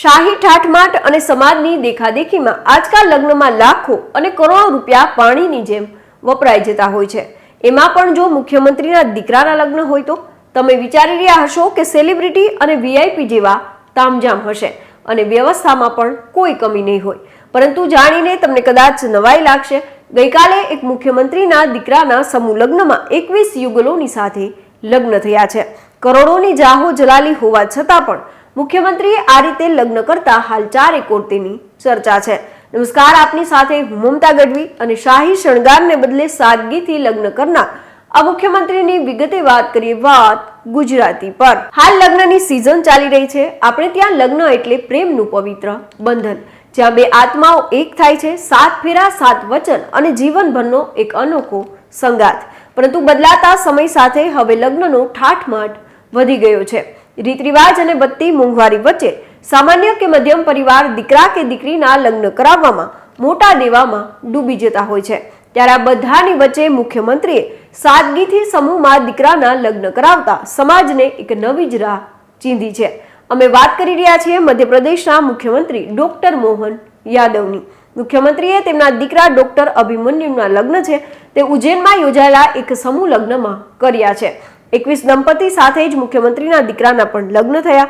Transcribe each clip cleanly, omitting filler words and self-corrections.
શાહી ઠાઠમાટ અને સમાજની દેખાદેખીમાં આજકાલ લગ્નમાં લાખો અને કરોડો રૂપિયા પાણીની જેમ વપરાઈ જતા હોય છે। એમાં પણ જો મુખ્યમંત્રીના દીકરાના લગ્ન હોય તો તમે વિચારી રહ્યા હશો કે સેલિબ્રિટી અને વીઆઈપી જેવા તામઝામ હશે અને વ્યવસ્થામાં પણ કોઈ કમી નહીં હોય, પરંતુ જાણીને તમને કદાચ નવાઈ લાગશે। ગઈકાલે એક મુખ્યમંત્રીના દીકરાના સમૂહ લગ્નમાં 21 યુગલોની સાથે લગ્ન થયા છે। કરોડોની જાહો જલાલી હોવા છતાં પણ મુખ્યમંત્રીએ આ રીતે લગ્ન કરતા હાલ ચારેકોર તેની ચર્ચા છે। નમસ્કાર, આપની સાથે હું મમતા ગઢવી અને શાહી શણગારને બદલે સાદગીથી લગ્ન કરનાર આ મુખ્યમંત્રીની વિગતે વાત કરીએ વાત ગુજરાતી પર। હાલ લગ્નની સિઝન ચાલી રહી છે। આપણે ત્યાં લગ્ન એટલે પ્રેમનું પવિત્ર બંધન, જ્યાં બે આત્માઓ એક થાય છે। 7 ફેરા 7 વચન અને જીવનભરનો એક અનોખો સંગાથ। પરંતુ બદલાતા સમય સાથે હવે લગ્નનો ઠાઠમાટ વધી ગયો છે। રીત રિવાજ અને વધતી મોંઘવારી વચ્ચે સામાન્ય કે મધ્યમ પરિવાર દીકરા કે દીકરીના લગ્ન કરાવવામાં મોટા દેવામાં ડૂબી જતા હોય છે। ત્યારે આ બધાની વચ્ચે મુખ્યમંત્રીએ સાદગીથી સમૂહમાં દીકરાના લગ્ન કરાવતા સમાજને એક નવી જ રાહ ચીંધી છે। અમે વાત કરી રહ્યા છીએ મધ્યપ્રદેશના મુખ્યમંત્રી ડોક્ટર મોહન યાદવની। મુખ્યમંત્રીએ તેમના દીકરા ડોક્ટર અભિમન્યુના લગ્ન છે તે ઉજ્જૈનમાં યોજાયેલા એક સમૂહ લગ્નમાં કર્યા છે। 21 દંપતી સાથે જ મુખ્યમંત્રીના દીકરાના પણ લગ્ન થયા।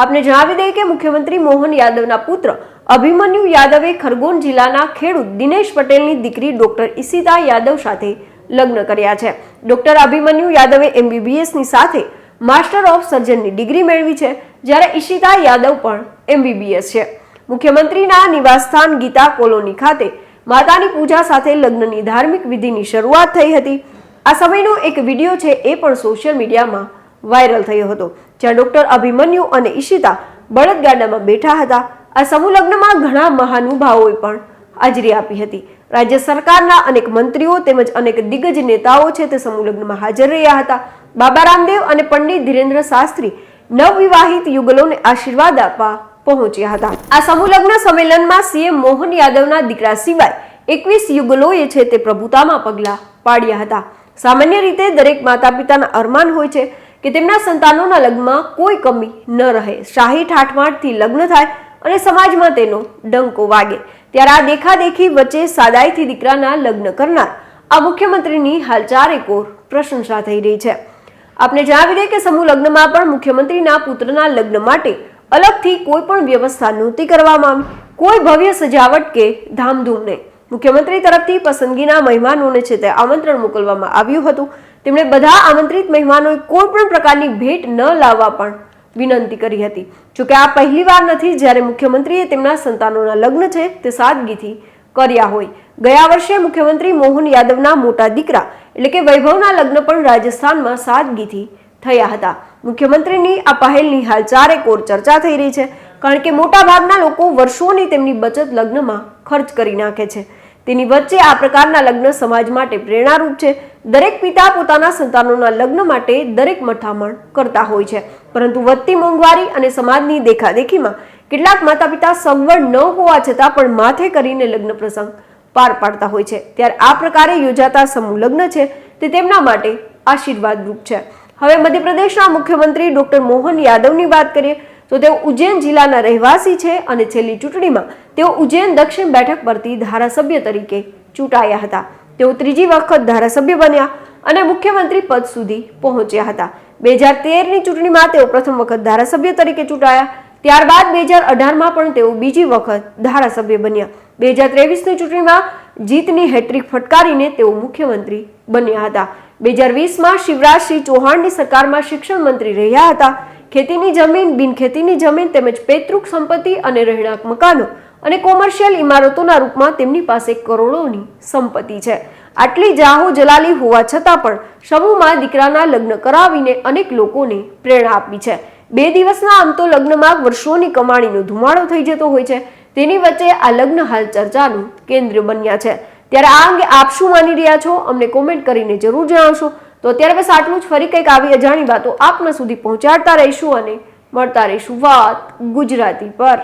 આપને જણાવી દઈએ કે મુખ્યમંત્રી મોહન યાદવના પુત્ર અભિમન્યુ યાદવે ખરગોન જિલ્લાના ખેડૂત દિનેશ પટેલની દીકરી ડોક્ટર ઈશિતા યાદવ સાથે લગ્ન કર્યા છે। ડોક્ટર અભિમન્યુ યાદવે MBBSની સાથે માસ્ટર ઓફ સર્જનની ડિગ્રી મેળવી છે, જ્યારે ઈશિતા યાદવ પણ MBBS છે। મુખ્યમંત્રીના નિવાસસ્થાન ગીતા કોલોની ખાતે માતાની પૂજા સાથે લગ્નની ધાર્મિક વિધિની શરૂઆત થઈ હતી। આ સમયનો એક વિડીયો છે એ પણ સોશિયલ મીડિયામાં વાયરલ થયો હતો, જ્યાં ડોક્ટર અભિમન્યુ અને ઈશિતા બળદગાડામાં બેઠા હતા। આ સમૂહ લગ્નમાં ઘણા મહાનુભાવોએ પણ હાજરી આપી હતી। રાજ્ય સરકારના અનેક મંત્રીઓ તેમજ અનેક દિગ્ગજ નેતાઓ છે તે સમૂહ લગ્નમાં હાજર રહ્યા હતા। બાબા રામદેવ અને પંડિત ધીરેન્દ્ર શાસ્ત્રી નવવિવાહિત યુગલોને આશીર્વાદ આપવા પહોંચ્યા હતા। આ સમૂહ લગ્ન સંમેલનમાં CM મોહન યાદવના દીકરા સિવાય 21 યુગલોએ છે તે પ્રભુતામાં પગલા પાડ્યા હતા। સામાન્ય રીતે દરેક માતા પિતાના અરમાન હોય છે કે તેમના સંતાનોના લગ્નમાં કોઈ કમી ન રહે, શાહી ઠાઠમાટથી લગ્ન થાય અને સમાજમાં તેનો ડંકો વાગે। ત્યારે આ દેખાદેખી વચ્ચે સાદાઈથી દીકરાના લગ્ન કરનાર આ મુખ્યમંત્રીની હાલ ચારેકોર પ્રશંસા થઈ રહી છે। આપને જણાવી દઈએ કે સમૂહ લગ્નમાં પણ મુખ્યમંત્રીના પુત્રના લગ્ન માટે અલગથી કોઈ પણ વ્યવસ્થા નહોતી કરવામાં આવી, કોઈ ભવ્ય સજાવટ કે ધામધૂમ નહીં। મુખ્યમંત્રી તરફથી પસંદગીના મહેમાનોને છે તે આમંત્રણ મોકલવામાં આવ્યું હતું। તેમણે બધા આમંત્રિત મહેમાનોએ કોઈ પણ પ્રકારની ભેટ ન લાવવા પણ વિનંતી કરી હતી। જોકે આ પહેલીવાર નથી જ્યારે મુખ્યમંત્રીએ તેમના સંતાનોના લગ્ન છે તે સાદગીથી કર્યા હોય। ગયા વર્ષે મુખ્યમંત્રી મોહન યાદવના મોટા દીકરા એટલે કે વૈભવના લગ્ન પણ રાજસ્થાનમાં સાદગીથી થયા હતા। મુખ્યમંત્રીની આ પહેલની હાલ ચારેકોર ચર્ચા થઈ રહી છે, કારણ કે મોટા ભાગના લોકો વર્ષોની તેમની બચત લગ્નમાં ખર્ચ કરી નાખે છે। તેની વચ્ચે આ પ્રકારના લગ્ન સમાજ માટે પ્રેરણારૂપ છે। દરેક પિતા પોતાના સંતાનોના લગ્ન માટે દરેક મથામણ કરતા હોય છે, પરંતુ વધતી મોંઘવારી અને સમાજની દેખાદેખીમાં કેટલાક માતા પિતા સગવડ ન હોવા છતાં પણ માથે કરીને લગ્ન પ્રસંગ પાર પાડતા હોય છે। ત્યારે આ પ્રકારે યોજાતા સમૂહ લગ્ન છે તે તેમના માટે આશીર્વાદરૂપ છે। હવે મધ્યપ્રદેશના મુખ્યમંત્રી ડોક્ટર મોહન યાદવની વાત કરીએ તો તેઓ ઉજ્જૈન જિલ્લાના રહેવાસી છે અને છેલ્લી ચૂંટણીમાં તેઓ ઉજ્જૈન દક્ષિણ બેઠક પરથી ધારાસભ્ય તરીકે ચૂંટાયા હતા। તેઓ ત્રીજી વખત ધારાસભ્ય બન્યા અને મુખ્યમંત્રી પદ સુધી પહોંચ્યા હતા। 2013ની ચૂંટણીમાં તેઓ પ્રથમ વખત ધારાસભ્ય તરીકે ચૂંટાયા, ત્યારબાદ 2018માં પણ તેઓ બીજી વખત ધારાસભ્ય બન્યા। 2023ની ચૂંટણીમાં જીતની હેટ્રિક ફટકારીને તેઓ મુખ્યમંત્રી બન્યા હતા। 2020માં શિવરાજસિંહ ચૌહાણની સરકારમાં શિક્ષણ મંત્રી રહ્યા હતા। ખેતીની જમીન, બિનખેતીની જમીન તેમજ પૈતૃક સંપત્તિ અને રહેણાંક મકાનો અને કોમર્શિયલ ઇમારતોના રૂપમાં તેમની પાસે કરોડોની સંપત્તિ છે। આટલી જાહો જલાલી હોવા છતાં પણ સમૂહમાં દીકરાના લગ્ન કરાવીને અનેક લોકોને પ્રેરણા આપી છે। 2 દિવસના આમ તો લગ્નમાં વર્ષોની કમાણીનો ધુમાડો થઈ જતો હોય છે, તેની વચ્ચે આ લગ્ન હાલ ચર્ચાનું કેન્દ્ર બન્યા છે। ત્યારે આ અંગે આપ શું માની રહ્યા છો અમને કોમેન્ટ કરીને જરૂર જણાવશો। તો અત્યારે બસ આટલું જ। ફરી કંઈક આવી અજાણી વાતો આપના સુધી પહોંચાડતા રહીશું અને મળતા રહીશું વાત ગુજરાતી પર।